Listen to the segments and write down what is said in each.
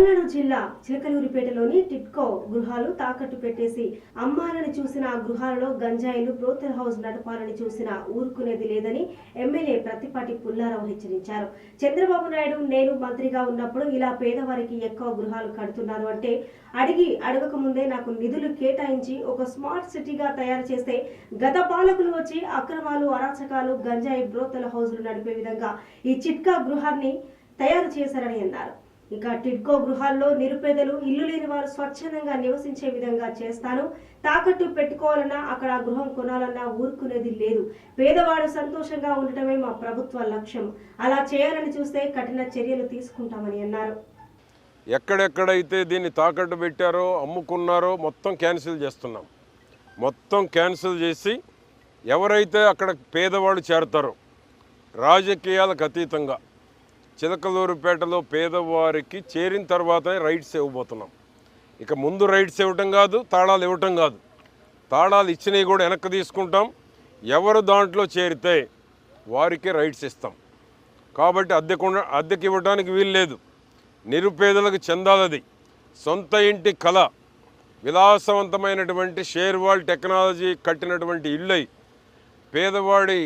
పల్నాడు జిల్లా చిలకలూరిపేటలోని టిడ్కో గృహాలు తాకట్టు పెట్టేసి అమ్మాలని చూసిన ఆ గృహాలలో గంజాయిలు బ్రోతల్ హౌస్ నడపాలని చూసిన ఊరుకునేది లేదని ఎమ్మెల్యే ప్రత్తిపాటి పుల్లారావు హెచ్చరించారు. చంద్రబాబు నాయుడు నేను మంత్రిగా ఉన్నప్పుడు ఇలా పేదవారికి ఎక్కువ గృహాలు కడుతున్నారు అంటే అడగక ముందే నాకు నిధులు కేటాయించి ఒక స్మార్ట్ సిటీగా తయారు చేస్తే గత పాలకులు వచ్చి అక్రమాలు, అరాచకాలు, గంజాయి బ్రోతల్ హౌస్లు నడిపే విధంగా ఈ చిట్కా గృహాన్ని తయారు చేశారని అన్నారు. ఇక టిడ్కో గృహాల్లో నిరుపేదలు, ఇల్లు లేని వారు స్వచ్ఛందంగా నివసించే విధంగా చేస్తాను. తాకట్టు పెట్టుకోవాలన్నా, అక్కడ గృహం కొనాలన్నా ఊరుకునేది లేదు. పేదవాడు సంతోషంగా ఉండటమే మా ప్రభుత్వ లక్ష్యం. అలా చేయాలని చూస్తే కఠిన చర్యలు తీసుకుంటామని అన్నారు. ఎక్కడెక్కడైతే దీన్ని తాకట్టు పెట్టారో, అమ్ముకున్నారో మొత్తం క్యాన్సిల్ చేస్తున్నాం. మొత్తం క్యాన్సిల్ చేసి ఎవరైతే అక్కడ పేదవాడు చేరతారో రాజకీయాలకు అతీతంగా చిలకలూరుపేటలో పేదవారికి చేరిన తర్వాతనే రైట్స్ ఇవ్వబోతున్నాం. ఇక ముందు రైట్స్ ఇవ్వటం కాదు, తాళాలు ఇవ్వటం కాదు. తాళాలు ఇచ్చినవి కూడా వెనక్కి తీసుకుంటాం. ఎవరు దాంట్లో చేరితే వారికి రైట్స్ ఇస్తాం. కాబట్టి అద్దెకి ఇవ్వడానికి వీలు లేదు. నిరుపేదలకు చెందాలది. సొంత ఇంటి కళ, విలాసవంతమైనటువంటి షేర్ వాల్ టెక్నాలజీ కట్టినటువంటి ఇళ్ళై పేదవాడి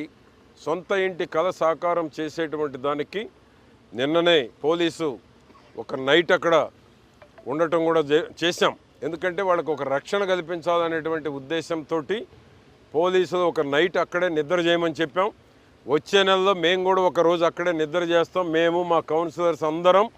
సొంత ఇంటి కళ సాకారం చేసేటువంటి దానికి నిన్ననే పోలీసు ఒక నైట్ అక్కడ ఉండటం కూడా చేశాం. ఎందుకంటే వాళ్ళకు ఒక రక్షణ కల్పించాలనేటువంటి ఉద్దేశంతో పోలీసులు ఒక నైట్ అక్కడే నిద్ర చేయమని చెప్పాం. వచ్చే నెలలో మేము కూడా ఒక రోజు అక్కడే నిద్ర చేస్తాం. మేము మా కౌన్సిలర్స్ అందరం